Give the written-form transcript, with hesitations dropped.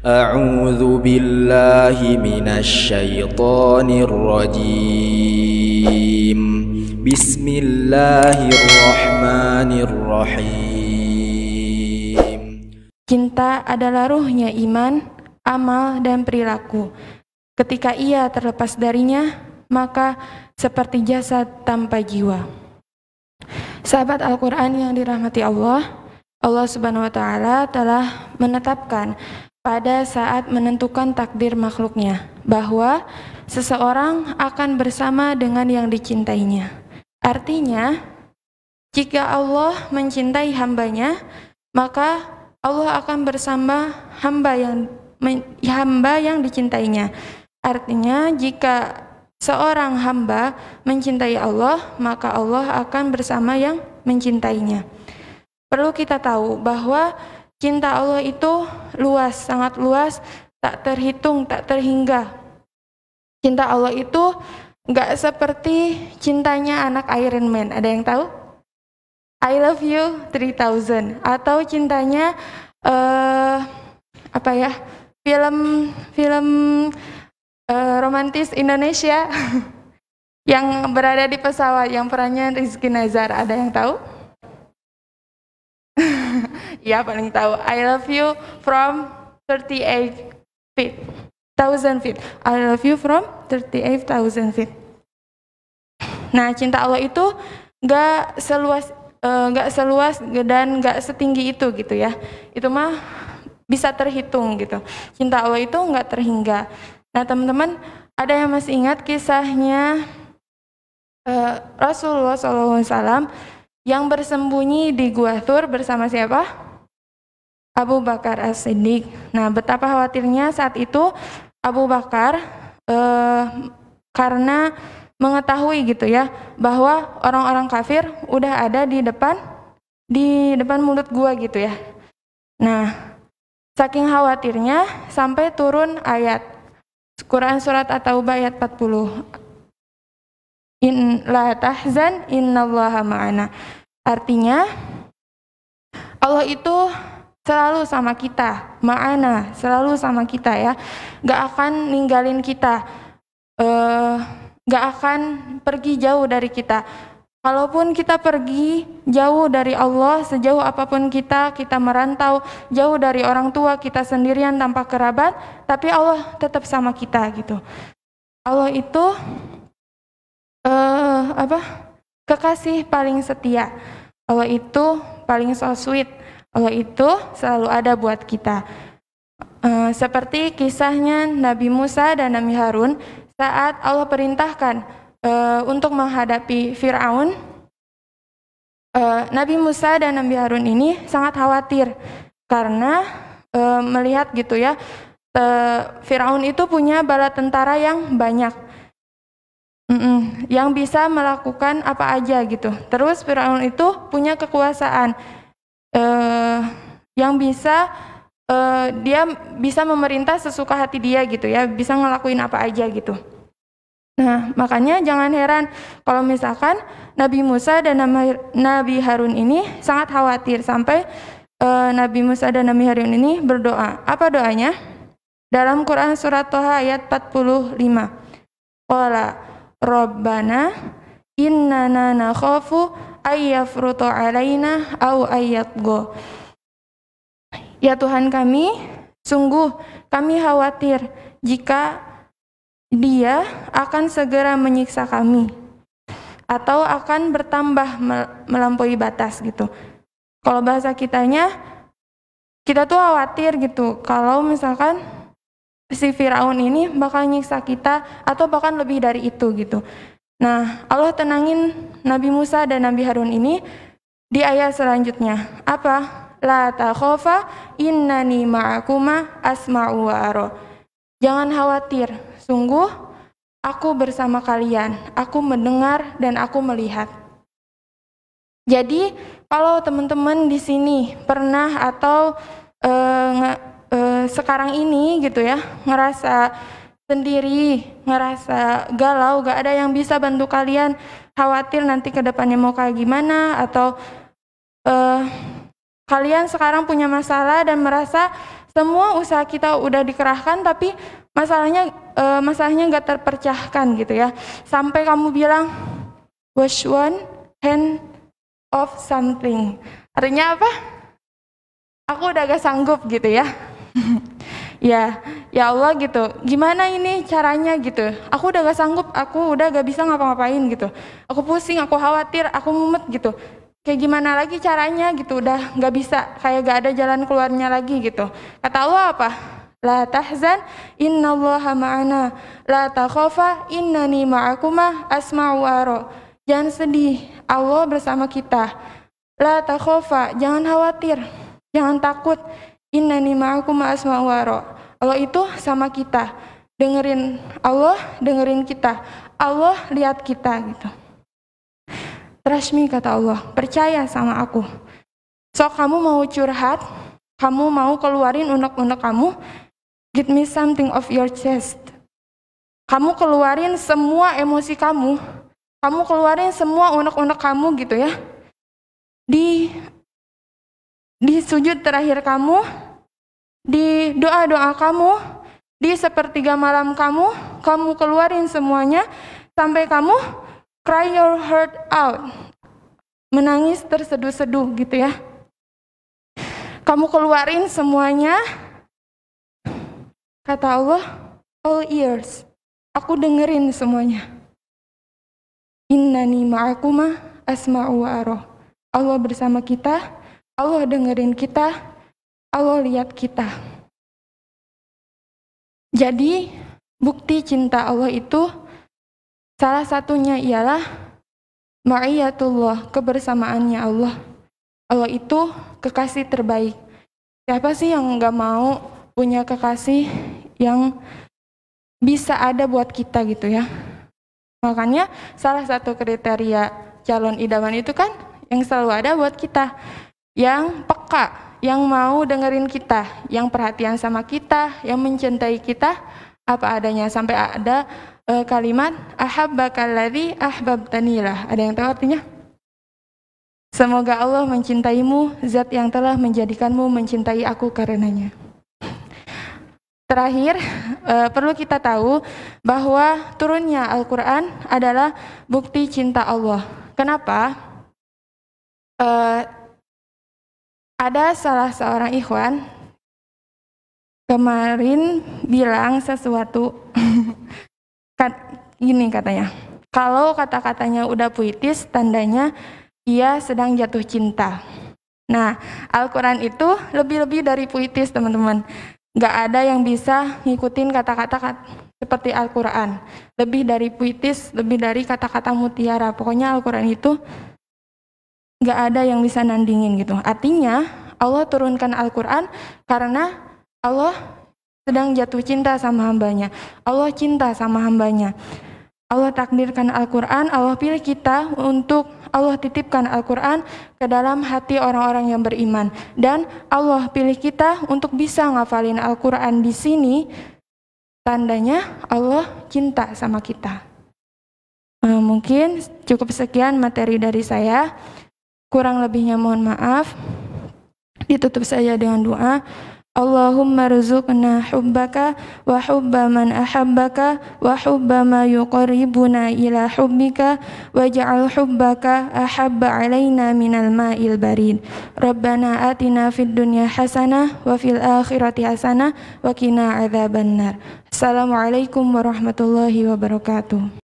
A'udzu billahi minasy syaithanir rajim. Bismillahirrahmanirrahim. Cinta adalah ruhnya iman, amal, dan perilaku. Ketika ia terlepas darinya, maka seperti jasad tanpa jiwa. Sahabat Al-Quran yang dirahmati Allah, Allah Subhanahu wa Ta'ala telah menetapkan pada saat menentukan takdir makhluknya bahwa seseorang akan bersama dengan yang dicintainya. Artinya, jika Allah mencintai hambanya, maka Allah akan bersama hamba yang dicintainya. Artinya, jika seorang hamba mencintai Allah, maka Allah akan bersama yang mencintainya. Perlu kita tahu bahwa cinta Allah itu luas, sangat luas, tak terhitung, tak terhingga. Cinta Allah itu gak seperti cintanya anak Iron Man. Ada yang tahu? I love you 3000. Atau cintanya film romantis Indonesia yang berada di pesawat yang perannya Rizky Nazar. Ada yang tahu? Ya, paling tahu. I love you from 38 feet. 1000 feet. I love you from 38,000 feet. Nah, cinta Allah itu gak seluas dan gak setinggi itu gitu ya. Itu mah bisa terhitung gitu. Cinta Allah itu gak terhingga. Nah, teman-teman, ada yang masih ingat kisahnya Rasulullah SAW yang bersembunyi di Gua Thur bersama siapa? Abu Bakar As-Siddiq. Nah, betapa khawatirnya saat itu Abu Bakar karena mengetahui gitu ya bahwa orang-orang kafir udah ada di depan mulut gua gitu ya. Nah, saking khawatirnya sampai turun ayat Quran surat At-Taubah ayat 40. In la tahzan innallaha ma'ana. Artinya Allah itu selalu sama kita, ma'ana, selalu sama kita ya. Gak akan ninggalin kita, gak akan pergi jauh dari kita. Kalaupun kita pergi jauh dari Allah, sejauh apapun kita merantau, jauh dari orang tua, kita sendirian tanpa kerabat, tapi Allah tetap sama kita gitu. Allah itu kekasih paling setia. Allah itu paling so sweet. Allah itu selalu ada buat kita. Seperti kisahnya Nabi Musa dan Nabi Harun saat Allah perintahkan untuk menghadapi Fir'aun. Nabi Musa dan Nabi Harun ini sangat khawatir karena melihat gitu ya, Fir'aun itu punya bala tentara yang banyak. Yang bisa melakukan apa aja gitu. Terus Fir'aun itu punya kekuasaan yang bisa dia bisa memerintah sesuka hati dia gitu ya, bisa ngelakuin apa aja gitu. Nah, makanya jangan heran kalau misalkan Nabi Musa dan Nabi Harun ini sangat khawatir sampai Nabi Musa dan Nabi Harun ini berdoa. Apa doanya? Dalam Quran surat Thaha ayat 45. Qala Rabbana innana nakhafu ayyafruta alaina aw ayyatgo. Ya Tuhan kami, sungguh kami khawatir jika Dia akan segera menyiksa kami atau akan bertambah melampaui batas gitu. Kalau bahasa kitanya, kita tuh khawatir gitu kalau misalkan si Firaun ini bakal nyiksa kita atau bahkan lebih dari itu gitu. Nah, Allah tenangin Nabi Musa dan Nabi Harun ini di ayat selanjutnya. Apa? La takhafa innani ma'akuma asma'u wa ara. Jangan khawatir, sungguh aku bersama kalian. Aku mendengar dan aku melihat. Jadi, kalau teman-teman di sini pernah atau sekarang ini gitu ya ngerasa sendiri, ngerasa galau, gak ada yang bisa bantu kalian, khawatir nanti ke depannya mau kayak gimana, atau kalian sekarang punya masalah dan merasa semua usaha kita udah dikerahkan tapi masalahnya gak terpecahkan gitu ya, sampai kamu bilang wash one hand of something, artinya apa? Aku udah gak sanggup gitu ya. Ya Allah gitu, gimana ini caranya gitu, aku udah gak sanggup, aku udah gak bisa ngapa-ngapain gitu, aku pusing, aku khawatir, aku mumet gitu, kayak gimana lagi caranya gitu, udah gak bisa, kayak gak ada jalan keluarnya lagi gitu. Kata Allah apa? La tahzan innallaha ma'ana, la takhafa innani ma'akuma asma'u wa ara. Jangan sedih, Allah bersama kita. La takhafa, jangan khawatir, jangan takut. Innani ma'akuma asma'u wa ara. Allah itu sama kita. Dengerin Allah, dengerin kita. Allah lihat kita gitu. Trust me, kata Allah, percaya sama aku. So kamu mau curhat, kamu mau keluarin unek-unek kamu, give me something of your chest. Kamu keluarin semua emosi kamu keluarin semua unek-unek kamu gitu ya. Di sujud terakhir kamu, di doa-doa kamu, di sepertiga malam kamu keluarin semuanya sampai kamu cry your heart out, menangis terseduh-seduh gitu ya. Kamu keluarin semuanya, kata Allah, all ears, aku dengerin semuanya. Innani ma'akuma asma'u wa ara. Allah bersama kita, Allah dengerin kita, Allah lihat kita. Jadi bukti cinta Allah itu salah satunya ialah ma'iyatullah, kebersamaannya Allah. Allah itu kekasih terbaik. Siapa sih yang gak mau punya kekasih yang bisa ada buat kita gitu ya. Makanya salah satu kriteria calon idaman itu kan yang selalu ada buat kita, yang peka, yang mau dengerin kita, yang perhatian sama kita, yang mencintai kita apa adanya. Sampai ada kalimat ahabbakalladzi ahbabtanilah. Ada yang tahu artinya? Semoga Allah mencintaimu, zat yang telah menjadikanmu mencintai aku karenanya. Terakhir, perlu kita tahu bahwa turunnya Al-Quran adalah bukti cinta Allah. Kenapa? Ada salah seorang ikhwan kemarin bilang sesuatu gini katanya, kalau kata-katanya udah puitis, tandanya ia sedang jatuh cinta. Nah, Al-Quran itu lebih-lebih dari puitis, teman-teman. Gak ada yang bisa ngikutin kata-kata seperti Al-Quran. Lebih dari puitis, lebih dari kata-kata mutiara. Pokoknya Al-Quran itu gak ada yang bisa nandingin gitu. Artinya Allah turunkan Al-Quran karena Allah sedang jatuh cinta sama hambanya. Allah cinta sama hambanya. Allah takdirkan Al-Quran, Allah pilih kita untuk Allah titipkan Al-Quran ke dalam hati orang-orang yang beriman. Dan Allah pilih kita untuk bisa ngafalin Al-Quran di sini, tandanya Allah cinta sama kita. Mungkin cukup sekian materi dari saya. Kurang lebihnya mohon maaf. Ditutup saja dengan doa. Allahumma rzuqna hubbaka wa hubba man ahabbaka wa hubba ma yuqarribuna ila hubbika waj'al hubbaka ahabba alaina minal ma'il barid. Rabbana atina fid dunya hasanah wa fil akhirati hasanah wa qina adzabannar. Assalamualaikum warahmatullahi wabarakatuh.